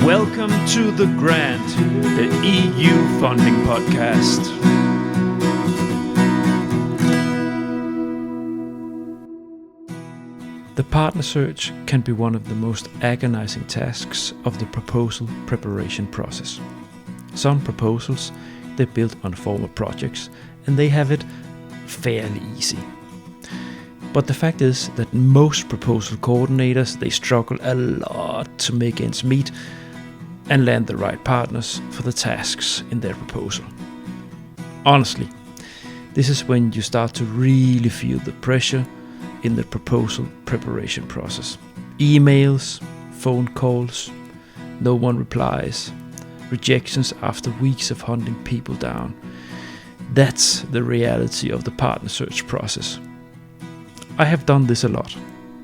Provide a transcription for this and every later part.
Welcome to The Grant, the EU funding podcast. The partner search can be one of the most agonizing tasks of the proposal preparation process. Some proposals, they're built on former projects and they have it fairly easy. But the fact is that most proposal coordinators, they struggle a lot to make ends meet and land the right partners for the tasks in their proposal. Honestly, this is when you start to really feel the pressure in the proposal preparation process. Emails, phone calls, no one replies, rejections after weeks of hunting people down. That's the reality of the partner search process. I have done this a lot,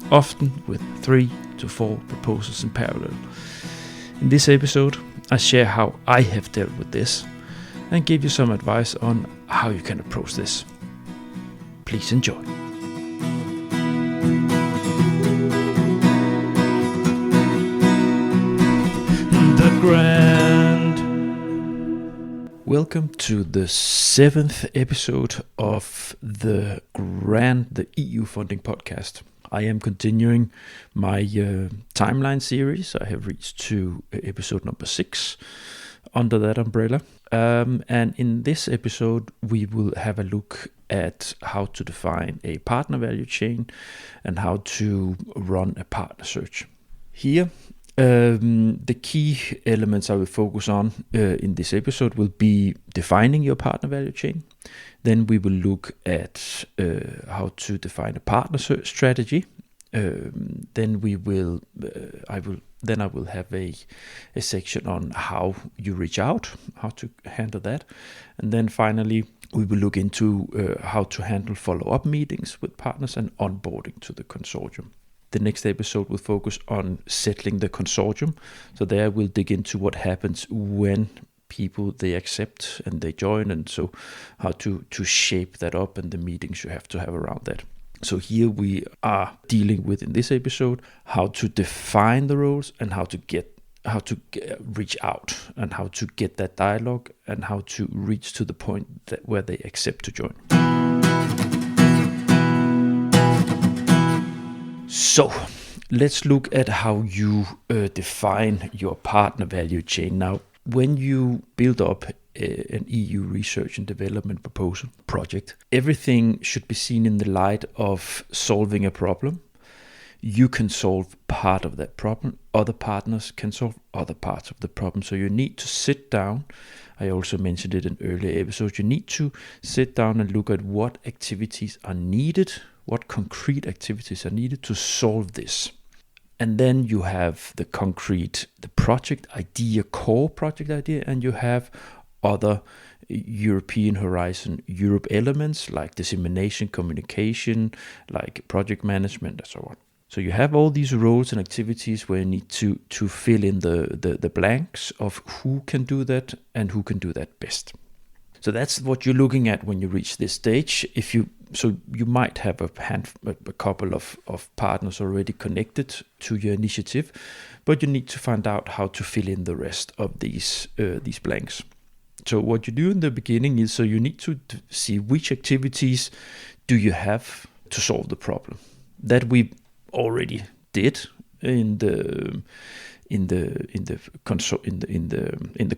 often with 3 to 4 proposals in parallel. In this episode, I share how I have dealt with this and give you some advice on how you can approach this. Please enjoy. The Grant. Welcome to the 7th episode of The Grant, the EU funding podcast. I am continuing my timeline series. I have reached to episode number 6 under that umbrella. And in this episode, we will have a look at how to define a partner value chain and how to run a partner search. Here, the key elements I will focus on in this episode will be defining your partner value chain. Then we will look at how to define a partner search strategy. Then I will have a section on how you reach out, how to handle that, and then finally we will look into how to handle follow-up meetings with partners and onboarding to the consortium. The next episode will focus on settling the consortium. So there we'll dig into what happens when people they accept and they join, and so how to shape that up and the meetings you have to have around that. So here we are dealing with, in this episode, how to define the roles and how to reach out and how to get that dialogue and how to reach to the point where they accept to join. So let's look at how you define your partner value chain. Now, when you build up an EU research and development proposal project, everything should be seen in the light of solving a problem. You can solve part of that problem. Other partners can solve other parts of the problem. So you need to sit down. I also mentioned it in earlier episodes. You need to sit down and look at what activities are needed, what concrete activities are needed to solve this. And then you have the project idea, core project idea, and you have other European Horizon Europe elements like dissemination, communication, like project management, and so on. So you have all these roles and activities where you need to fill in the blanks of who can do that and who can do that best. So that's what you're looking at when you reach this stage. So you might have a couple of partners already connected to your initiative, but you need to find out how to fill in the rest of these blanks. So what you do in the beginning is, so you need to see which activities do you have to solve the problem. That we already did in the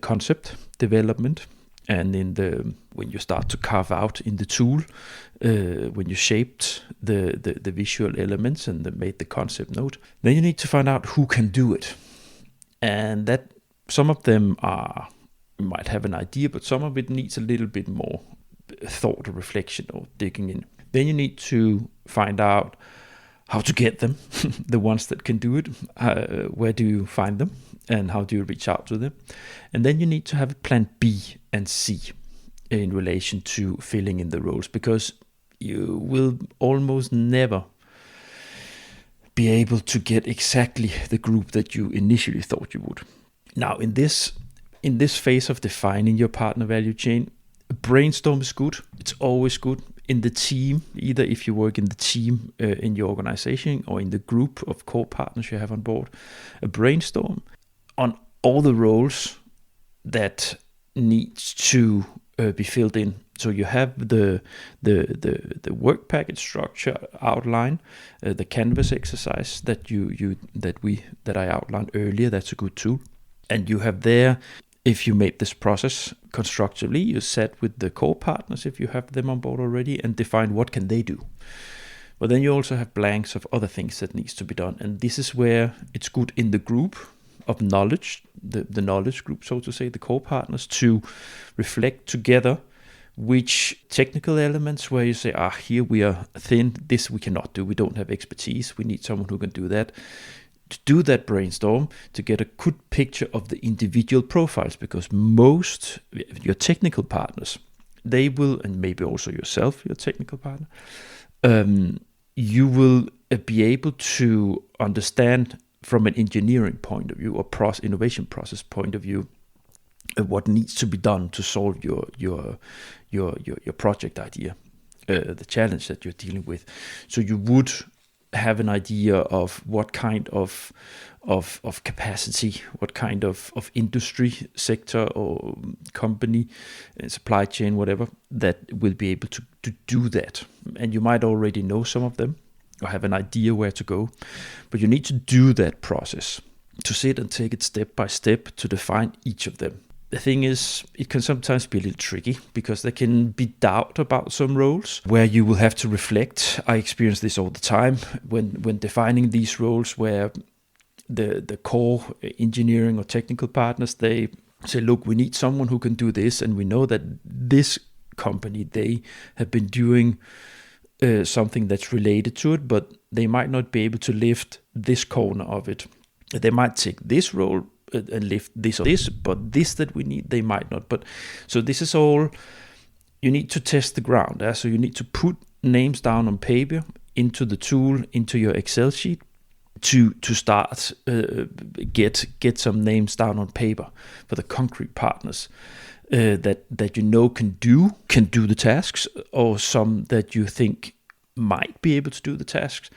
concept development. And when you start to carve out in the tool, when you shaped the visual elements and made the concept note, then you need to find out who can do it. And that some of them might have an idea, but some of it needs a little bit more thought or reflection or digging in. Then you need to find out how to get them, the ones that can do it. Where do you find them? And how do you reach out to them? And then you need to have a plan B and C in relation to filling in the roles, because you will almost never be able to get exactly the group that you initially thought you would. Now, in this phase of defining your partner value chain, a brainstorm is good. It's always good. In the team, either if you work in the team in your organization or in the group of core partners you have on board, a brainstorm on all the roles that needs to be filled in. So you have the work package structure outline, the canvas exercise that I outlined earlier. That's a good tool. And you have there, if you made this process constructively, you set with the core partners, if you have them on board already, and define what can they do. But then you also have blanks of other things that needs to be done. And this is where it's good in the group of knowledge, the knowledge group, so to say, the core partners, to reflect together which technical elements where you say, here we are thin, this we cannot do, we don't have expertise, we need someone who can do that. To do that brainstorm, to get a good picture of the individual profiles, because most your technical partners, they will, and maybe also yourself, your technical partner, you will be able to understand from an engineering point of view or innovation process point of view what needs to be done to solve your project idea, the challenge that you're dealing with. So you would have an idea of what kind of capacity, what kind of industry sector or company, supply chain, whatever, that will be able to do that. And you might already know some of them or have an idea where to go, but you need to do that process, to sit and take it step by step to define each of them. The thing is, it can sometimes be a little tricky because there can be doubt about some roles where you will have to reflect. I experience this all the time when defining these roles, where the core engineering or technical partners, they say, look, we need someone who can do this, and we know that this company, they have been doing something that's related to it, but they might not be able to lift this corner of it. They might take this role and lift this or this, but this that we need, they might not. But so this is all, you need to test the ground. So you need to put names down on paper into the tool, into your Excel sheet, to start get some names down on paper for the concrete partners that you know can do the tasks, or some that you think might be able to do the tasks,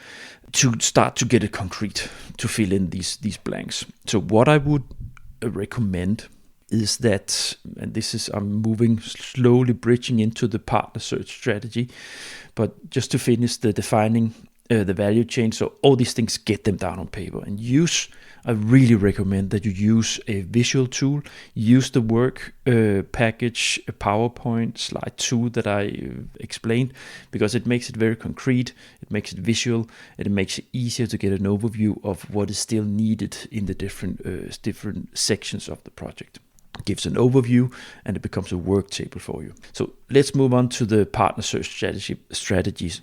to start to get it concrete, to fill in these blanks. So what I would recommend is that, and this is, I'm moving slowly, bridging into the partner search strategy, but just to finish the defining the value chain. So all these things, get them down on paper and use. I really recommend that you use a visual tool. Use the work package, a PowerPoint slide tool that I explained, because it makes it very concrete. It makes it visual. It makes it easier to get an overview of what is still needed in the different sections of the project. It gives an overview, and it becomes a work table for you. So let's move on to the partner search strategies.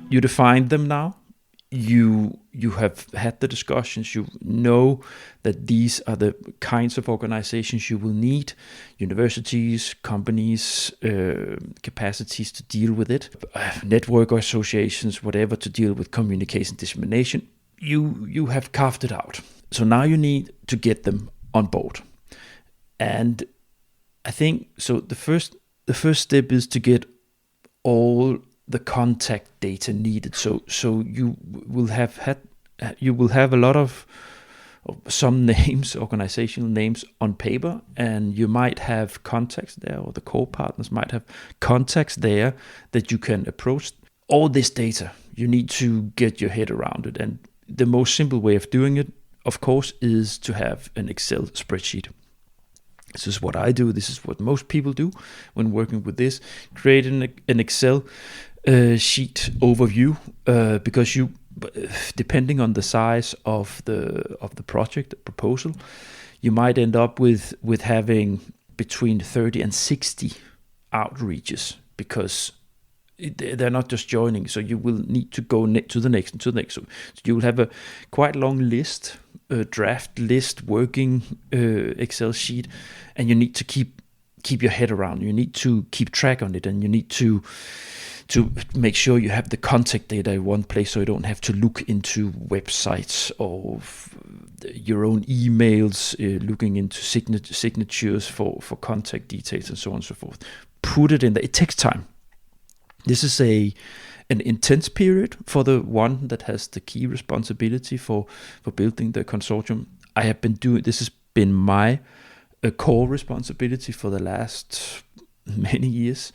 You define them now. You have had the discussions. You know that these are the kinds of organizations you will need: universities, companies, capacities to deal with it, network associations, whatever, to deal with communication dissemination. You have carved it out. So now you need to get them on board. And I think so. The first step is to get all the contact data needed. So you will have a lot of some names, organizational names on paper, and you might have contacts there, or the core partners might have contacts there that you can approach. All this data, you need to get your head around it. And the most simple way of doing it, of course, is to have an Excel spreadsheet. This is what I do. This is what most people do when working with this. Create an Excel sheet overview, because you, depending on the size of the project, the proposal, you might end up with having between 30 and 60 outreaches, because they're not just joining. So you will need to go to the next and to the next. So you will have a quite long list, a draft list, working Excel sheet, and you need to keep your head around. You need to keep track on it, and you need to make sure you have the contact data in one place, so you don't have to look into websites or your own emails, looking into signatures for contact details and so on and so forth. Put it in there. It takes time. This is a an intense period for the one that has the key responsibility for building the consortium. This has been my core responsibility for the last many years,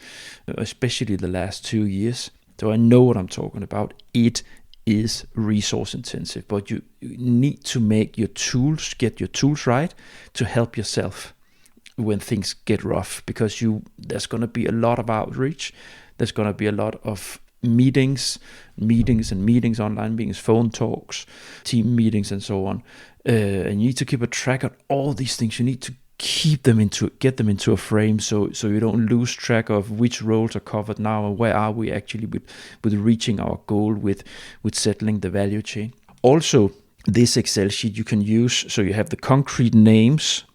especially the last 2 years. So I know what I'm talking about. It is resource intensive, but you need to get your tools right to help yourself when things get rough, because there's going to be a lot of outreach. There's going to be a lot of meetings, online meetings, phone talks, team meetings, and so on. And you need to keep a track of all these things. You need to get them into a frame, so you don't lose track of which roles are covered now and where are we actually with reaching our goal with settling the value chain. Also, this Excel sheet you can use, so you have the concrete names,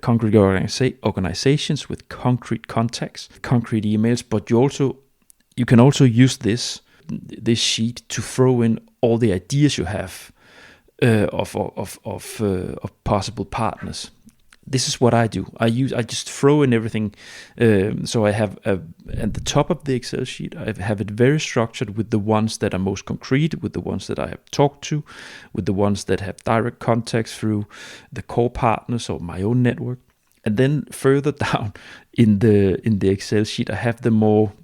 concrete organizations with concrete contacts, concrete emails, but you can also use this sheet to throw in all the ideas you have of possible partners. This is what I do. I just throw in everything. So I have at the top of the Excel sheet, I have it very structured with the ones that are most concrete, with the ones that I have talked to, with the ones that have direct contacts through the core partners or my own network. And then further down in the Excel sheet, I have the more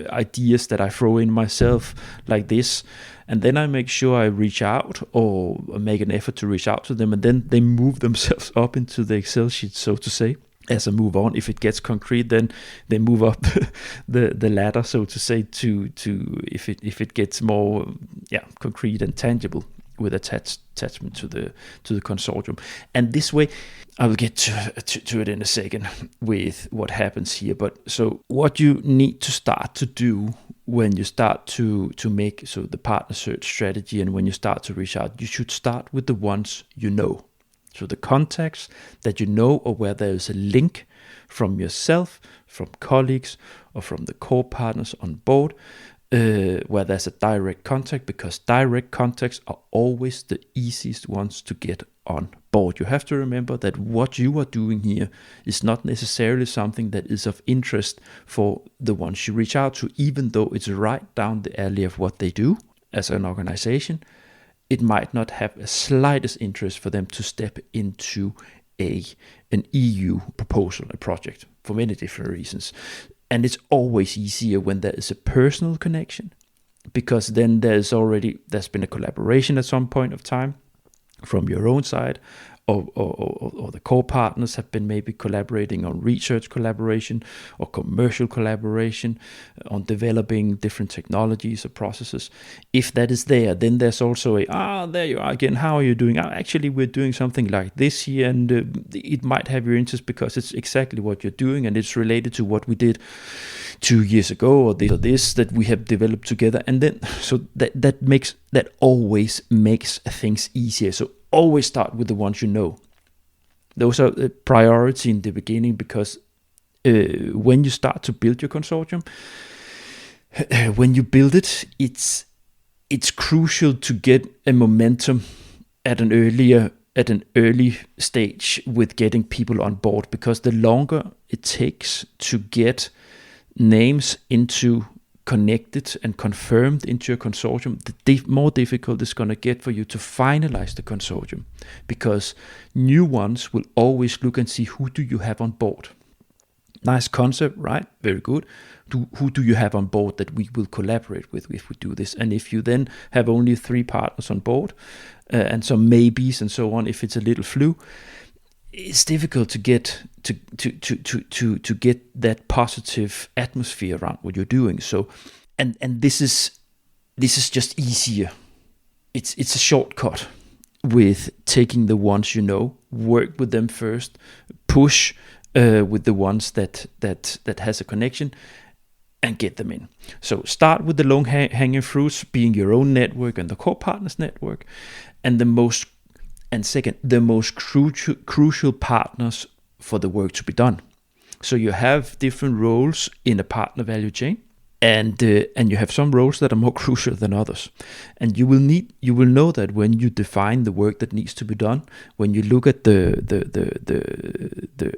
ideas that I throw in myself, like this, and then I make sure I reach out or make an effort to reach out to them, and then they move themselves up into the Excel sheet, so to say. As I move on, if it gets concrete, then they move up the ladder, so to say, to if it gets more concrete and tangible with attachment to the consortium. And this way, I will get to it in a second with what happens here. But so what you need to start to do when you start to make the partner search strategy, and when you start to reach out, you should start with the ones you know. So the contacts that you know, or where there is a link from yourself, from colleagues, or from the core partners on board, where there's a direct contact, because direct contacts are always the easiest ones to get on board. You have to remember that what you are doing here is not necessarily something that is of interest for the ones you reach out to, even though it's right down the alley of what they do as an organization. It might not have a slightest interest for them to step into an EU proposal, a project, for many different reasons. And it's always easier when there is a personal connection, because then there's been a collaboration at some point of time from your own side, or the core partners have been maybe collaborating on research collaboration or commercial collaboration on developing different technologies or processes. If that is there, then there's also there you are again, how are you doing? Actually, we're doing something like this here, and it might have your interest because it's exactly what you're doing, and it's related to what we did 2 years ago, or this that we have developed together. And then so that always makes things easier. So always start with the ones you know. Those are a priority in the beginning, because when you start to build your consortium, when you build it, it's crucial to get a momentum at an early stage with getting people on board, because the longer it takes to get names connected and confirmed into your consortium, the more difficult it's going to get for you to finalize the consortium, because new ones will always look and see, who do you have on board? Nice concept, right? Very good. Who do you have on board that we will collaborate with if we do this? And if you then have only 3 partners on board and some maybes and so on, if it's a little flu, it's difficult to get to get that positive atmosphere around what you're doing. So, and this is just easier. It's a shortcut with taking the ones you know, work with them first, push with the ones that has a connection, and get them in. So start with the long hanging fruits, being your own network and the core partners network, and the most crucial partners for the work to be done. So you have different roles in a partner value chain, and you have some roles that are more crucial than others. And you will know that when you define the work that needs to be done, when you look at the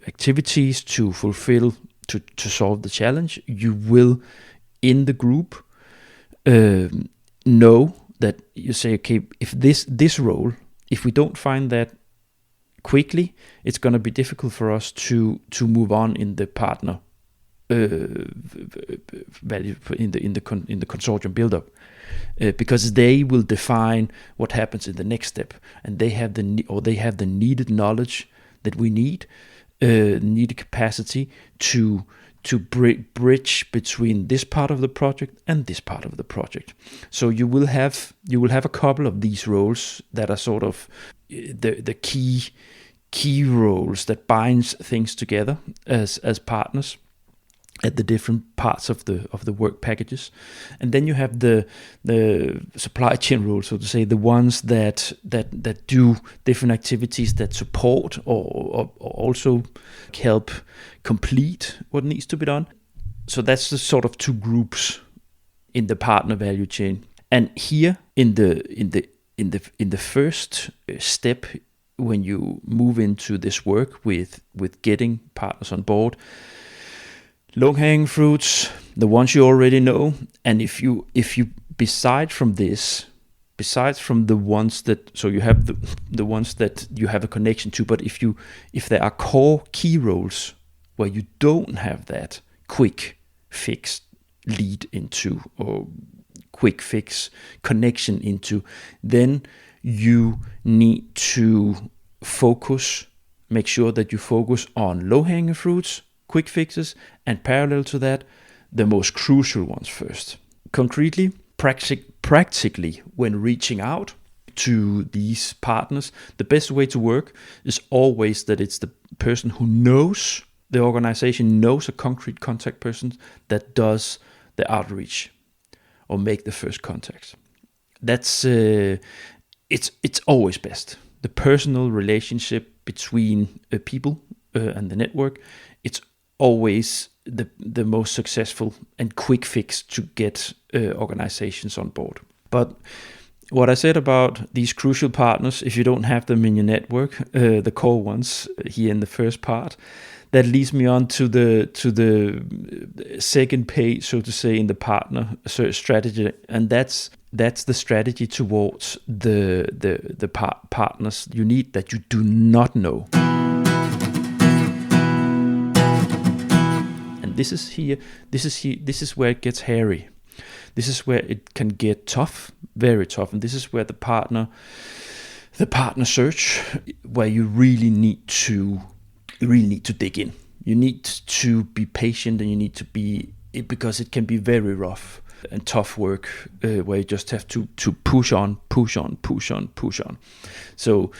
activities to fulfill to solve the challenge, you will in the group know that you say, okay, if this role, if we don't find that quickly, it's going to be difficult for us to move on in the partner value in the consortium build-up, because they will define what happens in the next step, and they have the needed knowledge that we need, needed capacity to bridge between this part of the project and this part of the project. So you will have a couple of these roles that are sort of the key roles that binds things together as partners at the different parts of the work packages. And then you have the supply chain roles, so to say, the ones that do different activities that support or also help complete what needs to be done. So that's the sort of two groups in the partner value chain. And here in the first step, when you move into this work with getting partners on board, low-hanging fruits, the ones you already know, and if you besides from the ones that, so you have the ones that you have a connection to, but if there are core key roles where you don't have that quick fix lead into or quick fix connection into, then you need to make sure that you focus on low-hanging fruits, quick fixes, and parallel to that, the most crucial ones first. Concretely, practically, when reaching out to these partners, the best way to work is always that it's the person who knows the organization, knows a concrete contact person that does the outreach or make the first contacts. That's it's always best. The personal relationship between people and the network, it's always the most successful and quick fix to get organizations on board. But what I said about these crucial partners, if you don't have them in your network, the core ones here in the first part, that leads me on to the second page, so to say, in the partner strategy, and that's the strategy towards the partners you need that you do not know. And this is where it gets hairy. This is where it can get tough, very tough, and this is where the partner search, where you really need to dig in. You need to be patient, and you need to be, because it can be very rough and tough work, where you just have to push on. So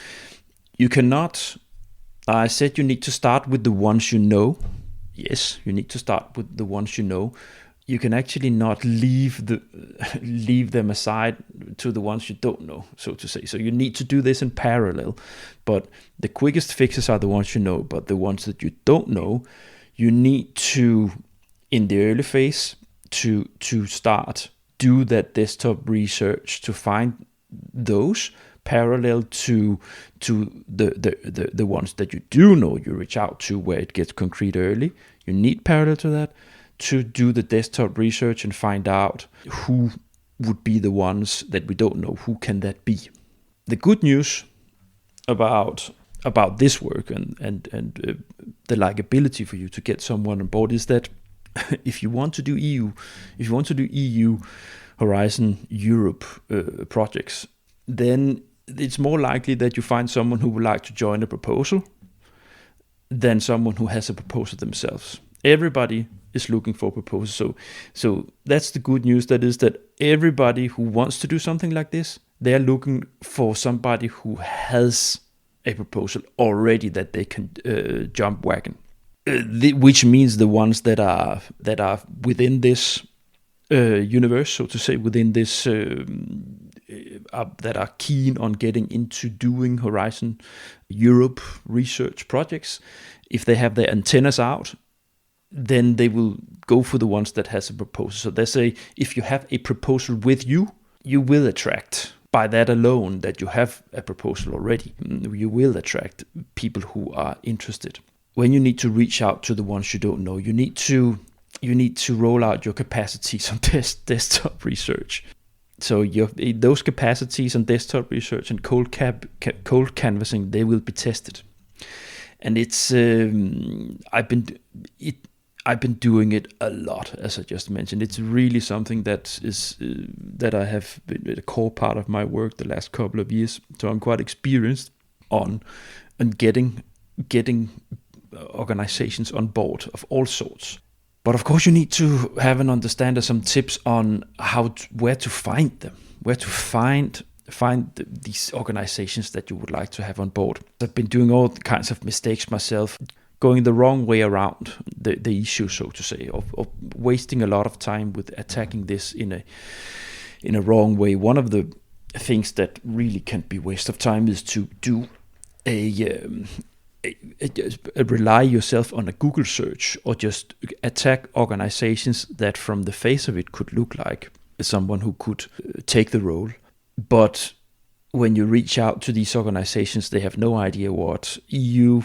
you cannot, I said you need to start with the ones you know. Yes, you need to start with the ones you know. You can actually not leave them aside to the ones you don't know, so to say. So you need to do this in parallel. But the quickest fixes are the ones you know. But the ones that you don't know, you need to, in the early phase, to start do that desktop research to find those parallel to the ones that you do know. You reach out to where it gets concrete early. You need parallel to that to do the desktop research and find out who would be the ones that we don't know. Who can that be? The good news about this work and the likability for you to get someone on board is that if you want to do EU Horizon Europe projects, then it's more likely that you find someone who would like to join a proposal than someone who has a proposal themselves. Everybody is looking for proposals. So that's the good news. That is that everybody who wants to do something like this, they're looking for somebody who has a proposal already that they can jump wagon. Which means the ones that are within this universe, so to say, within this that are keen on getting into doing Horizon Europe research projects. If they have their antennas out, then they will go for the ones that has a proposal. So they say, if you have a proposal with you, you will attract, by that alone, that you have a proposal already, you will attract people who are interested. When you need to reach out to the ones you don't know, you need to you need to roll out your capacities on desktop research. So those capacities on desktop research and cold canvassing, they will be tested. And I've been doing it a lot, as I just mentioned. It's really something that I have been a core part of my work the last couple of years. So I'm quite experienced on getting organizations on board of all sorts. But of course, you need to have an understanding, some tips on where to find them, where to find these organizations that you would like to have on board. I've been doing all kinds of mistakes myself, going the wrong way around the issue, so to say, of wasting a lot of time with attacking this in a wrong way. One of the things that really can be waste of time is to do rely yourself on a Google search, or just attack organizations that from the face of it could look like someone who could take the role. But when you reach out to these organizations, they have no idea what EU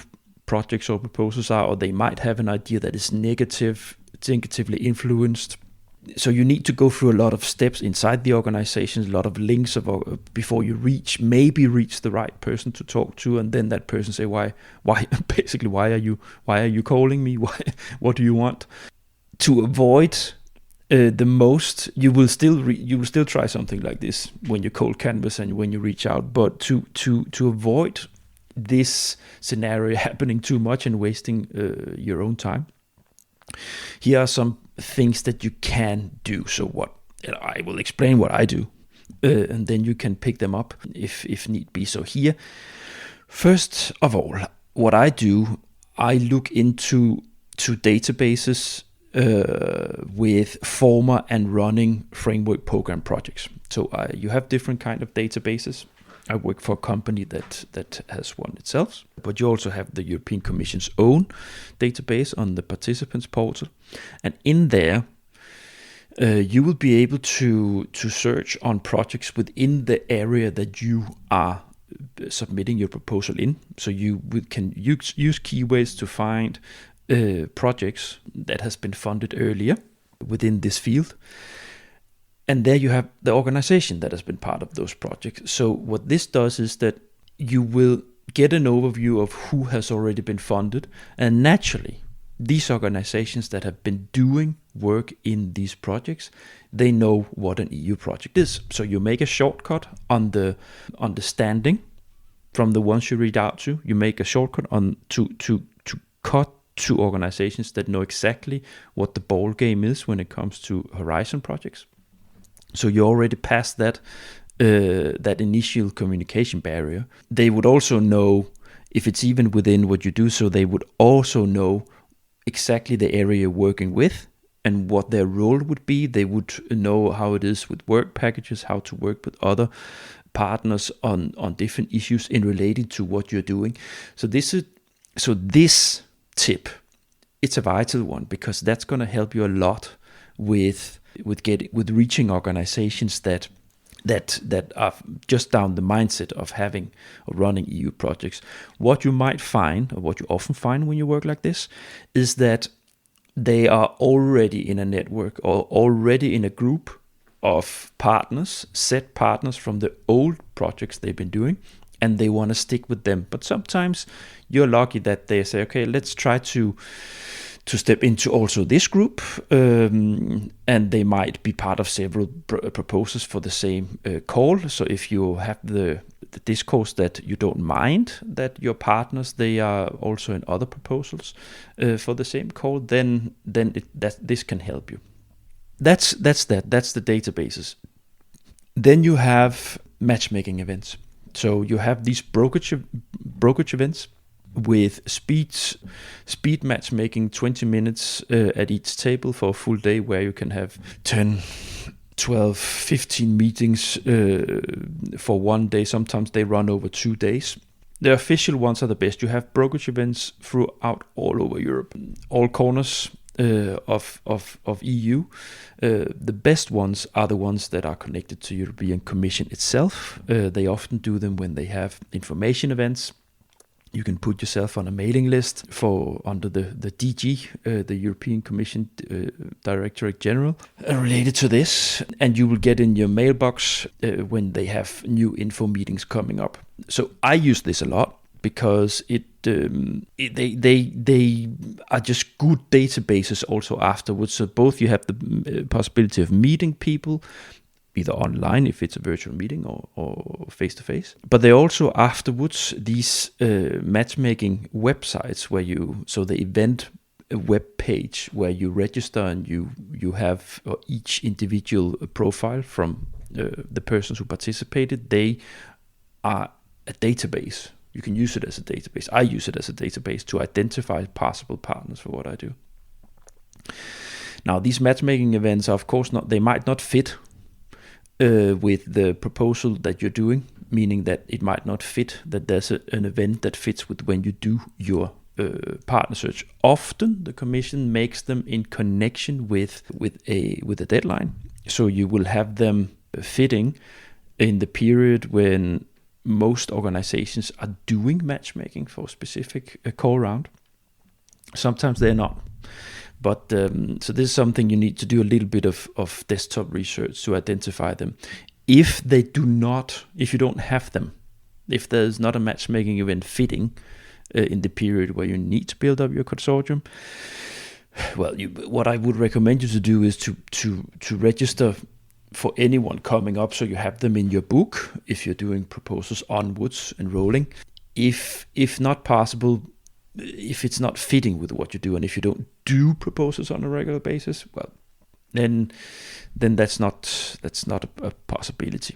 projects or proposals are, or they might have an idea that is negatively influenced. So you need to go through a lot of steps inside the organizations, a lot of links before you reach the right person to talk to, and then that person say, why basically, why are you calling me? What do you want? To avoid the most, you will still try something like this when you cold canvas and when you reach out, but to avoid this scenario happening too much and wasting your own time, here are some things that you can do. So I will explain what I do, and then you can pick them up if need be. So here, first of all, what I do, I look into databases with former and running framework program projects. So you have different kind of databases. I work for a company that has one itself, but you also have the European Commission's own database on the participants portal, and in there you will be able to search on projects within the area that you are submitting your proposal in. So you can use keywords to find projects that has been funded earlier within this field. And there you have the organization that has been part of those projects. So what this does is that you will get an overview of who has already been funded. And naturally, these organizations that have been doing work in these projects, they know what an EU project is. So you make a shortcut on the understanding from the ones you read out to. You make a shortcut on to cut to organizations that know exactly what the ball game is when it comes to Horizon projects. So you already passed that initial communication barrier. They would also know if it's even within what you do, so they would also know exactly the area you're working with and what their role would be. They would know how it is with work packages, how to work with other partners on different issues in relating to what you're doing. So this tip, it's a vital one, because that's going to help you a lot with reaching organizations that are just down the mindset of having or running EU projects. What you might find, or what you often find when you work like this, is that they are already in a network or already in a group of partners, set partners from the old projects they've been doing, and they want to stick with them. But sometimes you're lucky that they say, okay, let's try to step into also this group, and they might be part of several proposals for the same call. So if you have the discourse that you don't mind that your partners, they are also in other proposals for the same call, then this can help you. That's the databases. Then you have matchmaking events. So you have these brokerage events with speed matchmaking, 20 minutes at each table for a full day, where you can have 10, 12, 15 meetings for one day. Sometimes they run over 2 days. The official ones are the best. You have brokerage events throughout all over Europe, all corners of EU. The best ones are the ones that are connected to European Commission itself. They often do them when they have information events. You can put yourself on a mailing list for under the DG, the European Commission Directorate General, related to this, and you will get in your mailbox when they have new info meetings coming up. So I use this a lot because they are just good databases also afterwards. So both you have the possibility of meeting people, either online if it's a virtual meeting or face-to-face. But they also afterwards, these matchmaking websites so the event web page where you register and you have each individual profile from the persons who participated, they are a database. You can use it as a database. I use it as a database to identify possible partners for what I do. Now, these matchmaking events are, of course, they might not fit with the proposal that you're doing, meaning that it might not fit that there's an event that fits with when you do your partner search. Often the commission makes them in connection with a deadline, so you will have them fitting in the period when most organizations are doing matchmaking for a specific call round. Sometimes they're not. But so this is something you need to do a little bit of desktop research to identify them. If you don't have them, if there's not a matchmaking event fitting in the period where you need to build up your consortium, well, what I would recommend you to do is to register for anyone coming up, so you have them in your book if you're doing proposals onwards and rolling. If not possible, if it's not fitting with what you do, and if you don't do proposals on a regular basis, well, then that's not a possibility.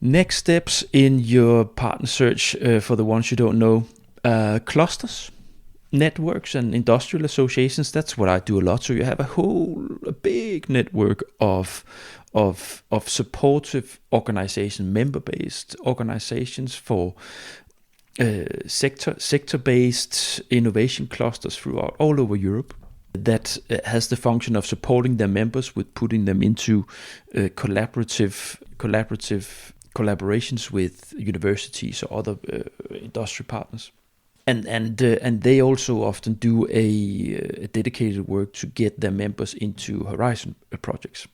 Next steps in your partner search for the ones you don't know: clusters, networks, and industrial associations. That's what I do a lot. So you have a big network of supportive organization, member-based organizations for sector-based innovation clusters throughout all over Europe that has the function of supporting their members with putting them into collaborations with universities or other industry partners. And they also often do a dedicated work to get their members into Horizon projects.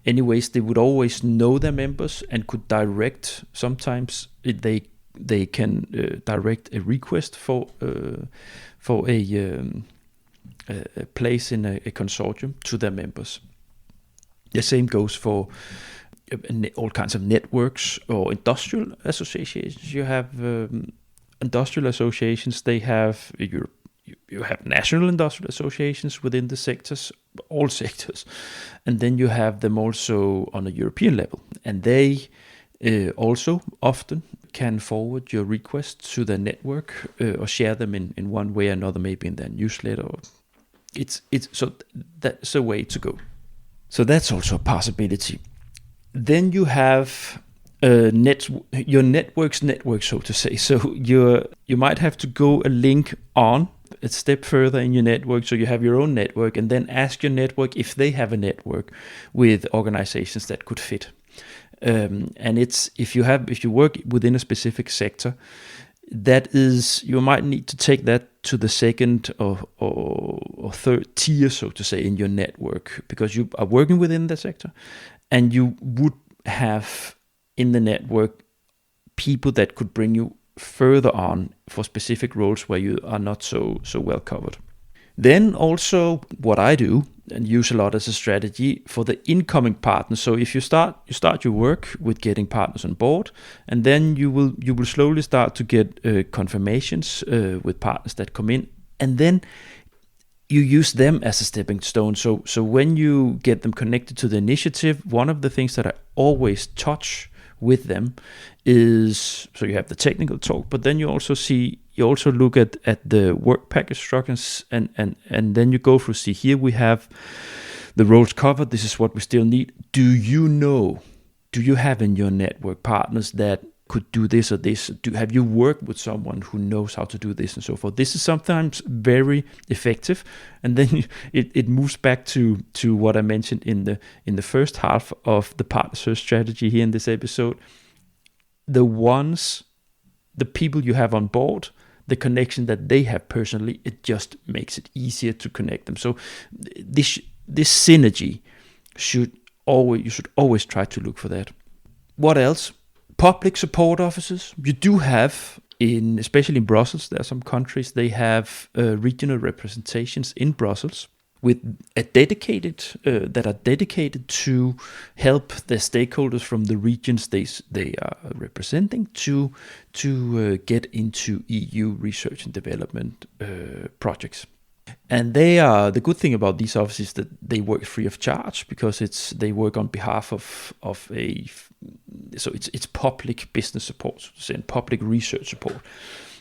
Anyways, they would always know their members and could direct. Sometimes they can direct a request for a place in a consortium to their members. The same goes for all kinds of networks or industrial associations. You have industrial associations. They have you have national industrial associations within the sectors, all sectors, and then you have them also on a European level, and they also often can forward your requests to their network or share them in one way or another, maybe in their newsletter. It's so that's a way to go. So that's also a possibility. Then you have your network's network, so to say. So you might have to go a link on a step further in your network, so you have your own network, and then ask your network if they have a network with organizations that could fit. And it's if you work within a specific sector, that is, you might need to take that to the second or third tier, so to say, in your network, because you are working within the sector, and you would have in the network people that could bring you further on for specific roles where you are not so well covered. Then also what I do and use a lot as a strategy for the incoming partners. So if you start your work with getting partners on board, and then you will slowly start to get confirmations with partners that come in, and then you use them as a stepping stone. So when you get them connected to the initiative, one of the things that I always touch with them is, so you have the technical talk, but then you also look at the work package structures, and then you go through, see, here we have the roles covered, this is what we still need. Do you have in your network partners that could do this or this? Have you worked with someone who knows how to do this and so forth? This is sometimes very effective, and then it moves back to what I mentioned in the first half of the partner search strategy here in this episode. The people you have on board the connection that they have personally, it just makes it easier to connect them. So this synergy you should always try to look for that. What else? Public support offices. You do have, especially in Brussels, there are some countries, they have regional representations in Brussels with that are dedicated to help the stakeholders from the regions they are representing to get into EU research and development projects. And the good thing about these offices is that they work free of charge, because they work on behalf of it's public business support, so to say, and public research support.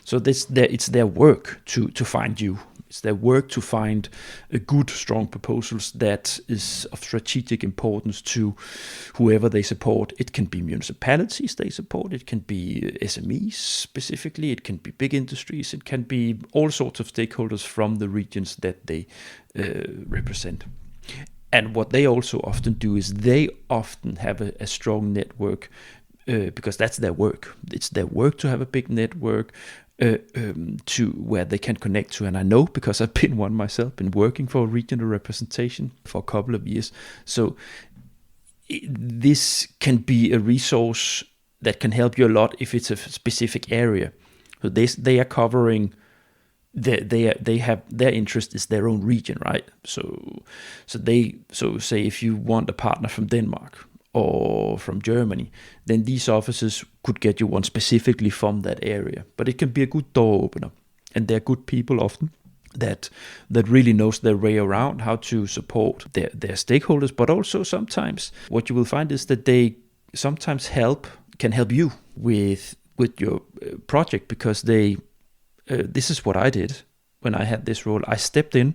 So it's their work to find you. It's their work to find good, strong proposals that is of strategic importance to whoever they support. It can be municipalities they support. It can be SMEs specifically. It can be big industries. It can be all sorts of stakeholders from the regions that they represent. And what they also often do is they often have a strong network, because that's their work. It's their work to have a big network to where they can connect to. And I know, because I've been one myself, been working for a regional representation for a couple of years. So this can be a resource that can help you a lot if it's a specific area. So they are covering. They have their interest is their own region, right? So say if you want a partner from Denmark or from Germany, then these offices could get you one specifically from that area. But it can be a good door opener, and they're good people often that really knows their way around how to support their stakeholders. But also sometimes what you will find is that they sometimes can help you with your project, because this is what I did when I had this role. I stepped in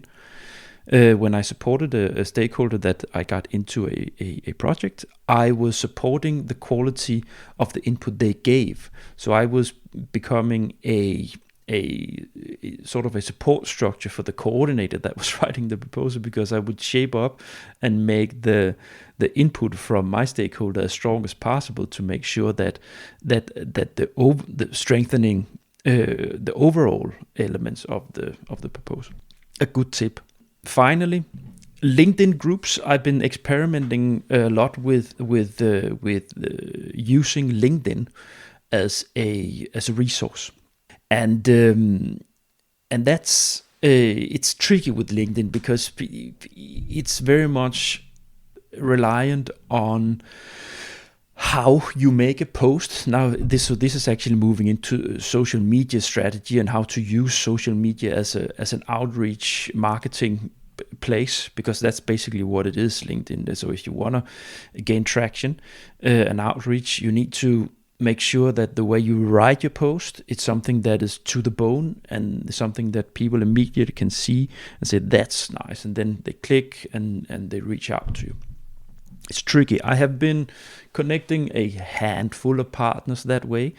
when I supported a stakeholder that I got into a project. I was supporting the quality of the input they gave. So I was becoming a sort of a support structure for the coordinator that was writing the proposal, because I would shape up and make the input from my stakeholder as strong as possible to make sure that the strengthening the overall elements of the proposal. A good tip. Finally, LinkedIn groups. I've been experimenting a lot with using LinkedIn as a resource, and that's it's tricky with LinkedIn, because it's very much reliant on how you make a post. Now this is actually moving into social media strategy and how to use social media as an outreach marketing place, because that's basically what it is, LinkedIn. So if you want to gain traction and outreach, you need to make sure that the way you write your post, it's something that is to the bone and something that people immediately can see and say, that's nice, and then they click and they reach out to you. It's tricky. I have been connecting a handful of partners that way,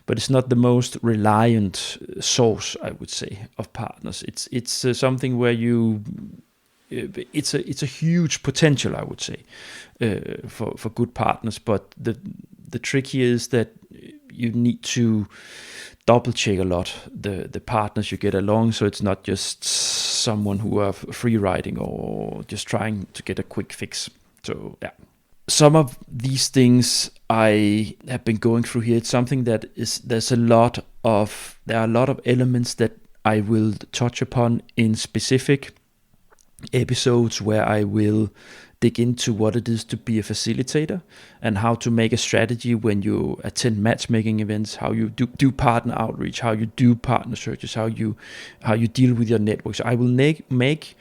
but it's not the most reliant source, I would say, of partners. It's something where it's a huge potential, I would say, for good partners. But the trick here is that you need to double check a lot the partners you get along, so it's not just someone who are free riding or just trying to get a quick fix. So yeah, some of these things I have been going through here. It's something that there are a lot of elements that I will touch upon in specific episodes, where I will dig into what it is to be a facilitator and how to make a strategy when you attend matchmaking events, how you do partner outreach, how you do partner searches, how you deal with your networks. I will make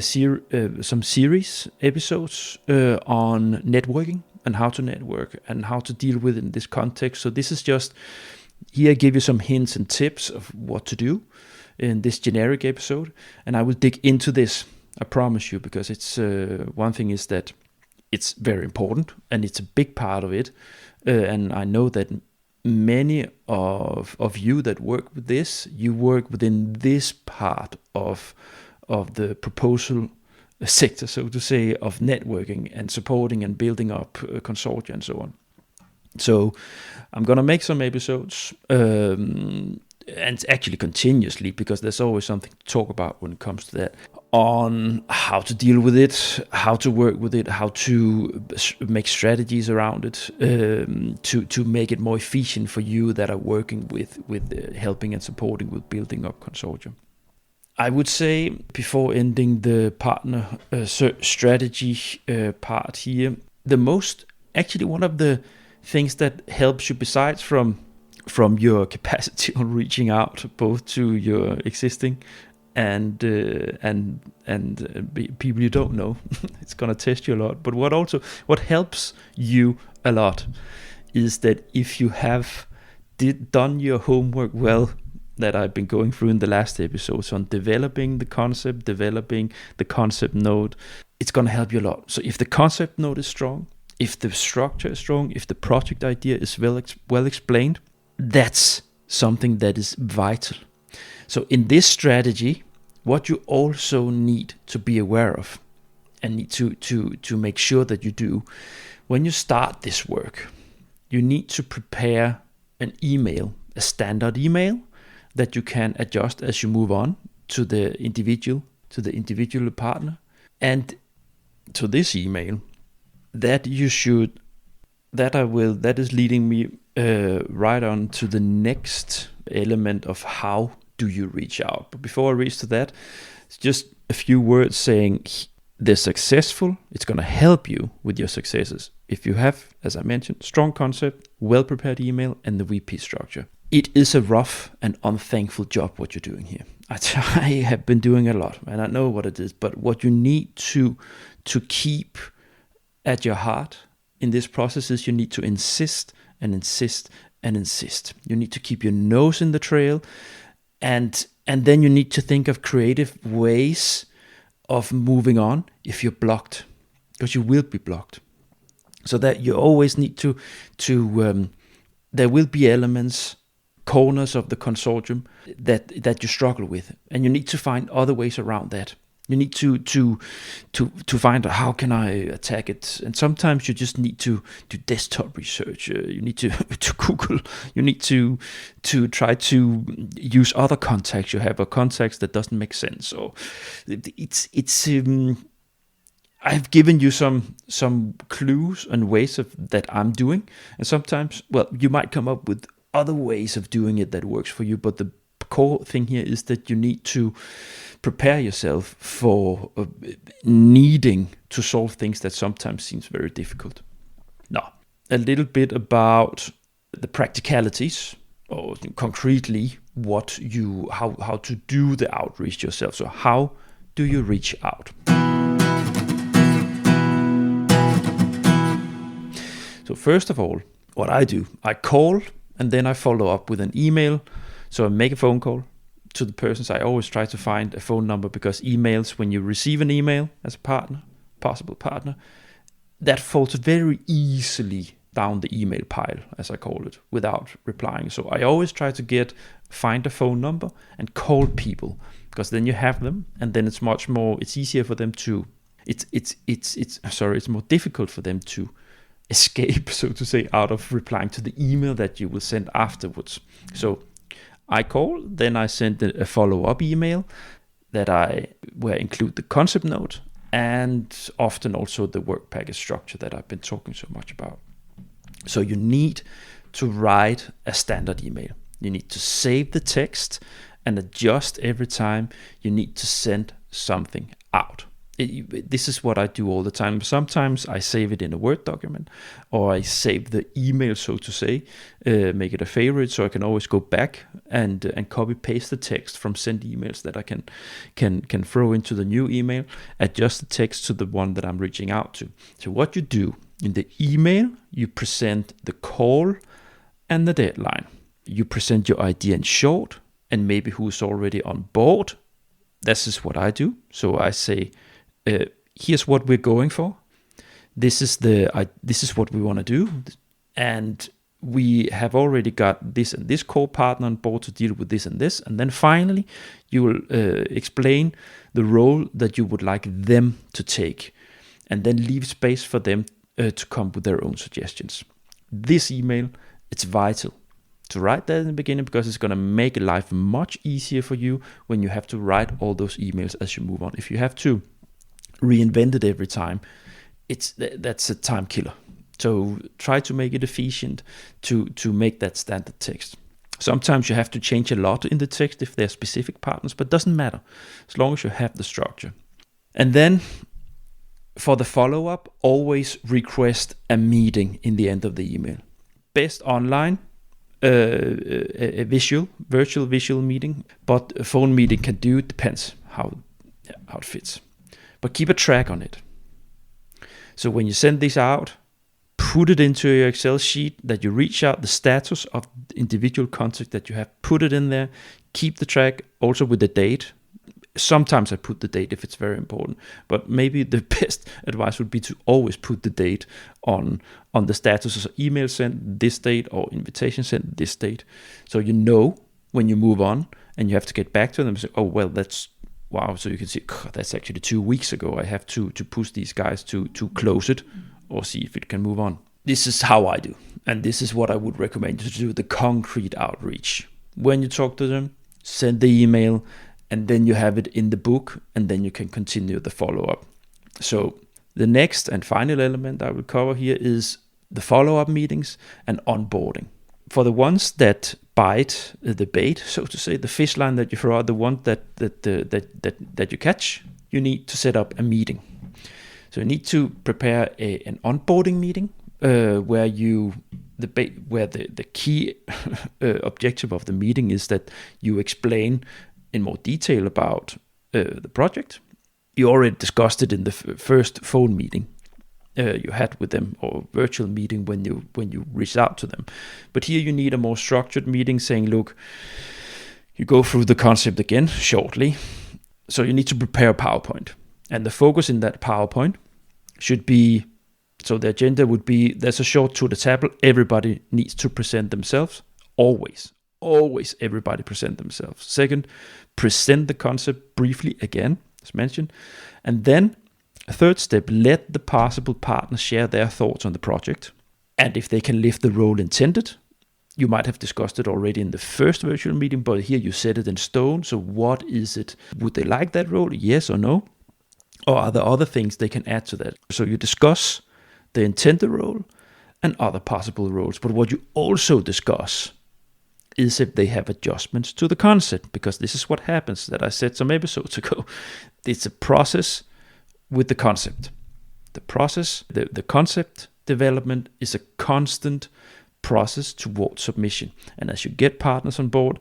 some series episodes on networking and how to network and how to deal with it in this context. So this is just here I give you some hints and tips of what to do in this generic episode, and I will dig into this, I promise you, because it's one thing is that it's very important and it's a big part of it, and I know that many of you that work with this, you work within this part of the proposal sector, so to say, of networking and supporting and building up consortia and so on. So I'm gonna make some episodes and actually continuously, because there's always something to talk about when it comes to that, on how to deal with it, how to work with it, how to make strategies around it, to make it more efficient for you that are working with helping and supporting with building up consortium. I would say, before ending the partner strategy part here, actually one of the things that helps you, besides from your capacity on reaching out both to your existing and people you don't know, it's gonna test you a lot. But what helps you a lot is that if you have done your homework well, that I've been going through in the last episodes on developing the concept node, it's gonna help you a lot. So if the concept node is strong, if the structure is strong, if the project idea is well explained, that's something that is vital. So in this strategy, what you also need to be aware of and need to make sure that you do, when you start this work, you need to prepare an email, a standard email that you can adjust as you move on to the individual partner. And to this email, that is leading me right on to the next element of how do you reach out. But before I reach to that, it's just a few words saying they're successful. It's going to help you with your successes if you have, as I mentioned, strong concept, well-prepared email, and the VP structure. It is a rough and unthankful job what you're doing here. I have been doing a lot, and I know what it is. But what you need to keep at your heart in this process is you need to insist and insist and insist. You need to keep your nose in the trail, and then you need to think of creative ways of moving on if you're blocked, because you will be blocked. So that you always need to there will be elements, corners of the consortium that you struggle with, and you need to find other ways around that. You need to find out, how can I attack it? And sometimes you just need to do desktop research. You need to Google. You need to try to use other contacts you have, or contacts that doesn't make sense. Or it's I've given you some clues and ways of that I'm doing, and sometimes, well, you might come up with other ways of doing it that works for you. But the core thing here is that you need to prepare yourself for needing to solve things that sometimes seems very difficult. Now, a little bit about the practicalities, or concretely how to do the outreach yourself. So how do you reach out? So first of all, what I do, I call and then I follow up with an email. So I make a phone call to the persons. I always try to find a phone number, because emails, when you receive an email as a possible partner, that falls very easily down the email pile, as I call it, without replying. So I always try to find a phone number and call people, because then you have them, and then it's easier for them to, it's more difficult for them to escape, so to say, out of replying to the email that you will send afterwards. So I call, then I send a follow-up email where I include the concept note, and often also the work package structure that I've been talking so much about. So you need to write a standard email. You need to save the text and adjust every time you need to send something out. This is what I do all the time. Sometimes I save it in a Word document, or I save the email, so to say, make it a favorite, so I can always go back and copy paste the text from sent emails that I can throw into the new email, adjust the text to the one that I'm reaching out to. So what you do in the email, you present the call and the deadline. You present your idea in short, and maybe who's already on board. This is what I do. So I say, here's what we're going for. This is what we want to do, and we have already got this and this core partner on board to deal with this and this. And then finally, you will explain the role that you would like them to take, and then leave space for them to come with their own suggestions. This email, it's vital to write that in the beginning, because it's going to make life much easier for you when you have to write all those emails as you move on. If you have to reinvent it every time, that's a time killer. So try to make it efficient to make that standard text. Sometimes you have to change a lot in the text if there are specific partners, but it doesn't matter as long as you have the structure. And then for the follow-up, always request a meeting in the end of the email. Best online, a virtual visual meeting, but a phone meeting can do, it depends how it fits. But keep a track on it. So when you send this out, put it into your Excel sheet that you reach out, the status of the individual contact that you have, put it in there, keep the track also with the date. Sometimes I put the date if it's very important, but maybe the best advice would be to always put the date on the status. So email sent this date or invitation sent this date. So you know when you move on and you have to get back to them and say, oh, well, that's, wow. So you can see, that's actually 2 weeks ago. I have to push these guys to close it or see if it can move on. This is how I do. And this is what I would recommend you to do, the concrete outreach. When you talk to them, send the email, and then you have it in the book, and then you can continue the follow-up. So the next and final element I will cover here is the follow-up meetings and onboarding. For the ones that bite the bait, so to say, the fish line that you throw out, the one that you catch, you need to set up a meeting. So you need to prepare an onboarding meeting where the key objective of the meeting is that you explain in more detail about the project. You already discussed it in the first phone meeting you had with them, or virtual meeting when you reached out to them. But here you need a more structured meeting saying, look, you go through the concept again shortly. So you need to prepare a PowerPoint. And the focus in that PowerPoint should be, so the agenda would be, there's a short to the table. Everybody needs to present themselves. Always everybody present themselves. Second, present the concept briefly again, as mentioned. And then a third step, let the possible partners share their thoughts on the project. And if they can live the role intended, you might have discussed it already in the first virtual meeting, but here you set it in stone. So what is it? Would they like that role? Yes or no? Or are there other things they can add to that? So you discuss the intended role and other possible roles. But what you also discuss is if they have adjustments to the concept, because this is what happens that I said some episodes ago. It's a process with the concept. The process, the concept development is a constant process towards submission. And as you get partners on board,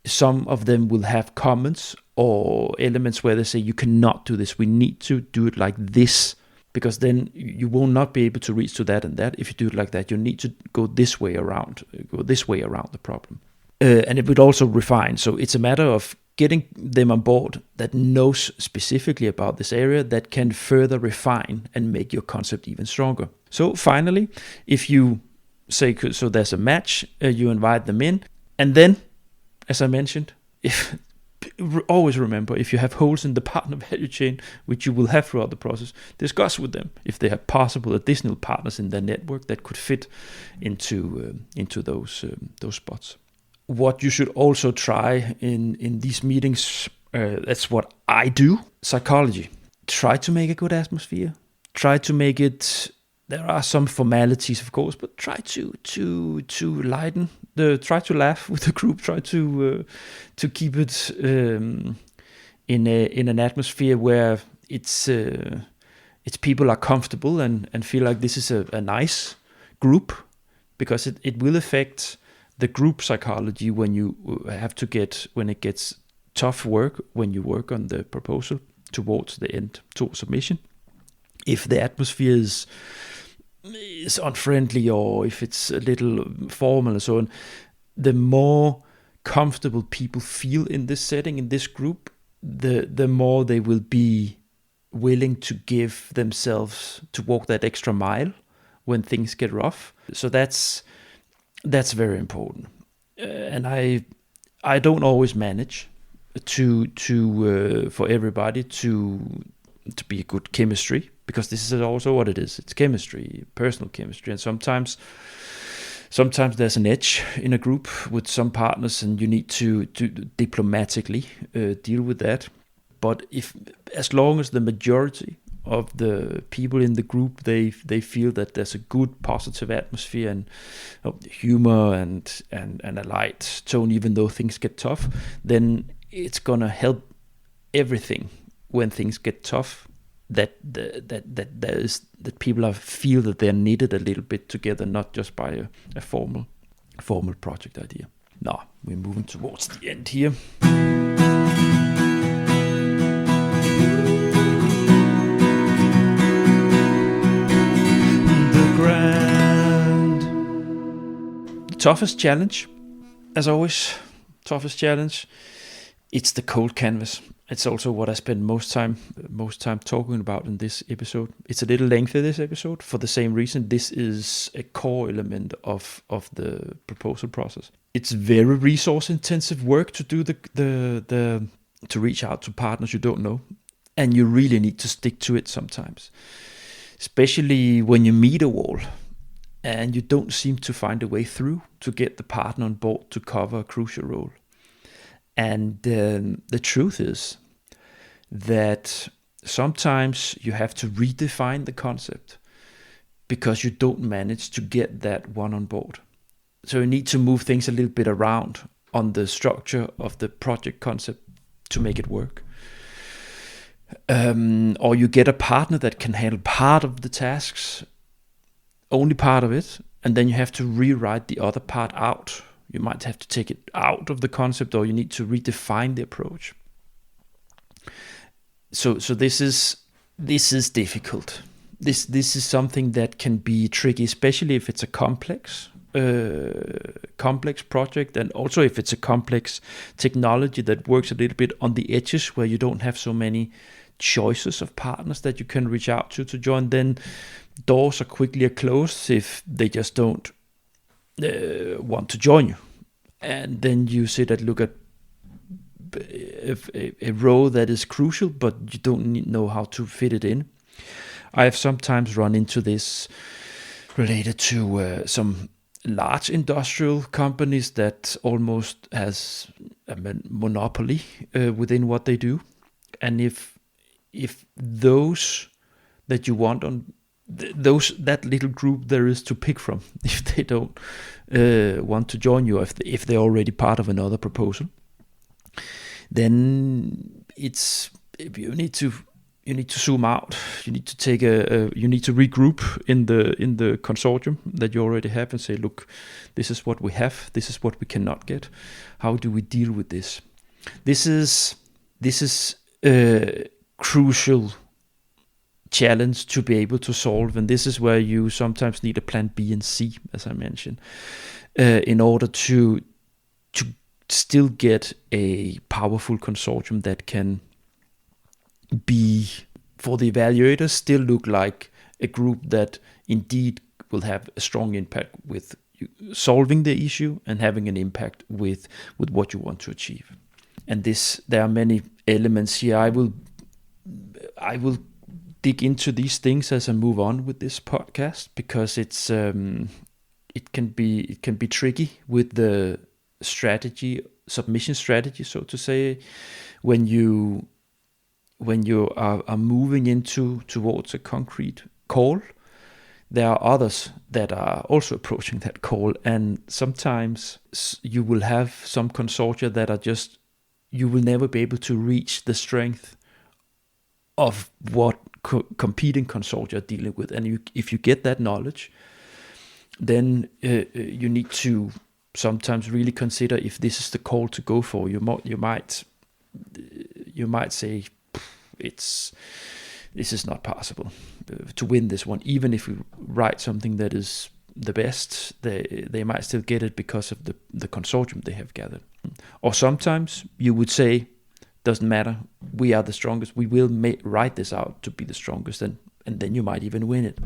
some of them will have comments or elements where they say, you cannot do this. We need to do it like this, because then you will not be able to reach to that and that. If you do it like that, you need to go this way around the problem. And it would also refine. So it's a matter of getting them on board that knows specifically about this area that can further refine and make your concept even stronger. So finally, if you say, so there's a match, you invite them in. And then, as I mentioned, always remember, if you have holes in the partner value chain, which you will have throughout the process, discuss with them if they have possible additional partners in their network that could fit into those spots. What you should also try in these meetings, that's what I do, psychology. Try to make a good atmosphere. Try to make it, there are some formalities, of course, but try to lighten try to laugh with the group. Try to keep it in an atmosphere where it's people are comfortable and feel like this is a nice group, because it will affect the group psychology when it gets tough work, when you work on the proposal towards the end, towards submission. If the atmosphere is unfriendly, or if it's a little formal and so on, the more comfortable people feel in this setting, in this group, the more they will be willing to give themselves, to walk that extra mile when things get rough. So that's very important. And I don't always manage to for everybody to be a good chemistry, because this is also what it is. It's chemistry, personal chemistry, and sometimes Sometimes there's an edge in a group with some partners, and you need to diplomatically deal with that. But as long as the majority of the people in the group they feel that there's a good positive atmosphere and humor and a light tone, even though things get tough, then it's gonna help everything when things get tough. That people feel that they're knitted a little bit together, not just by a formal project idea. Now we're moving towards the end here. The toughest challenge, as always, it's the cold canvas. It's also what I spend most time talking about in this episode. It's a little lengthy, this episode, for the same reason. This is a core element of the proposal process. It's very resource intensive work to do to reach out to partners you don't know, and you really need to stick to it sometimes, especially when you meet a wall and you don't seem to find a way through to get the partner on board to cover a crucial role. And the truth is that sometimes you have to redefine the concept because you don't manage to get that one on board. So you need to move things a little bit around on the structure of the project concept to make it work. Or you get a partner that can handle part of the tasks, only part of it, and then you have to rewrite the other part out. You might have to take it out of the concept, or you need to redefine the approach. So this is difficult. This is something that can be tricky, especially if it's a complex project, and also if it's a complex technology that works a little bit on the edges, where you don't have so many choices of partners that you can reach out to join. Then doors are quickly closed if they just don't want to join you, and then you sit and look at a row that is crucial, but you don't know how to fit it in. I have sometimes run into this related to some large industrial companies that almost has a monopoly within what they do, and if those that you want on that little group there is to pick from, if they don't want to join you, if they're already part of another proposal, then you need to zoom out. You need to you need to regroup in the consortium that you already have and say, look, this is what we have, this is what we cannot get. How do we deal with this? This is a crucial challenge to be able to solve, and this is where you sometimes need a plan B and C, as I mentioned, in order to still get a powerful consortium that can be, for the evaluators, still look like a group that indeed will have a strong impact with solving the issue and having an impact with what you want to achieve. And there are many elements here. I will dig into these things as I move on with this podcast, because it can be tricky with the submission strategy, so to say, when you are moving towards a concrete call. There are others that are also approaching that call, and sometimes you will have some consortia that are just, you will never be able to reach the strength of what competing consortia are dealing with. And if you get that knowledge, then you need to sometimes really consider if this is the call to go for. You might say, this is not possible to win this one. Even if we write something that is the best, they might still get it because of the consortium they have gathered. Or sometimes you would say, doesn't matter, we are the strongest, we will write this out to be the strongest, and then you might even win it.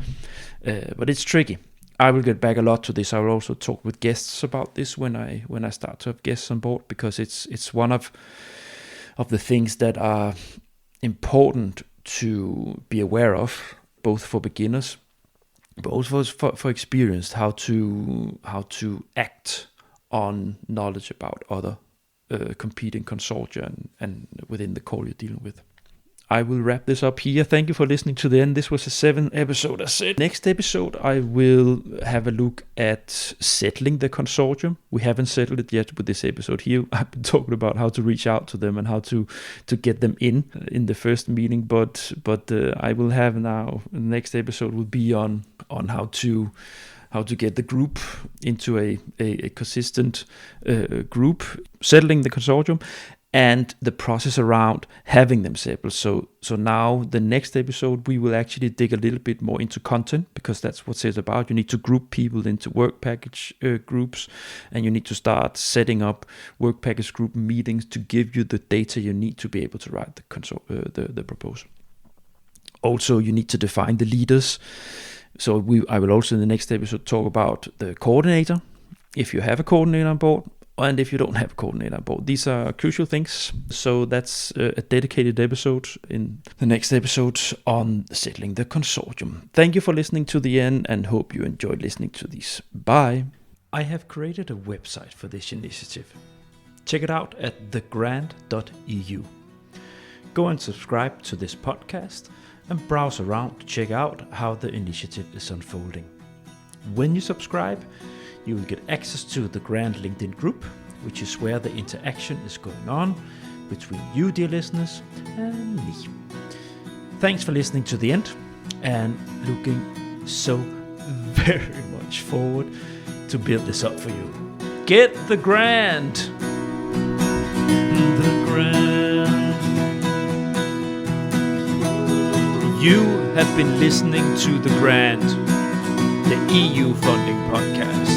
But it's tricky. I will get back a lot to this. I will also talk with guests about this when I start to have guests on board, because it's one of the things that are important to be aware of, both for beginners but also for experienced how to act on knowledge about other competing consortia and within the call you're dealing with. I will wrap this up here. Thank you for listening to the end. This was a 7 episode. As said. Next episode, I will have a look at settling the consortium. We haven't settled it yet with this episode here. I've been talking about how to reach out to them and how to get them in the first meeting. But I will have now. The next episode will be on how to get the group into a consistent group, settling the consortium, and the process around having them settled. So now the next episode, we will actually dig a little bit more into content, because that's what it's about. You need to group people into work package groups, and you need to start setting up work package group meetings to give you the data you need to be able to write the proposal. Also, you need to define the leaders. So I will also in the next episode talk about the coordinator, if you have a coordinator on board, and if you don't have a coordinator on board. These are crucial things. So that's a dedicated episode in the next episode on settling the consortium. Thank you for listening to the end, and hope you enjoyed listening to these. Bye. I have created a website for this initiative. Check it out at thegrand.eu. Go and subscribe to this podcast and browse around to check out how the initiative is unfolding. When you subscribe, you will get access to the Grand LinkedIn group, which is where the interaction is going on between you, dear listeners, and me. Thanks for listening to the end, and looking so very much forward to build this up for you. Get the Grand! The Grand. You have been listening to The Grand, the EU funding podcast.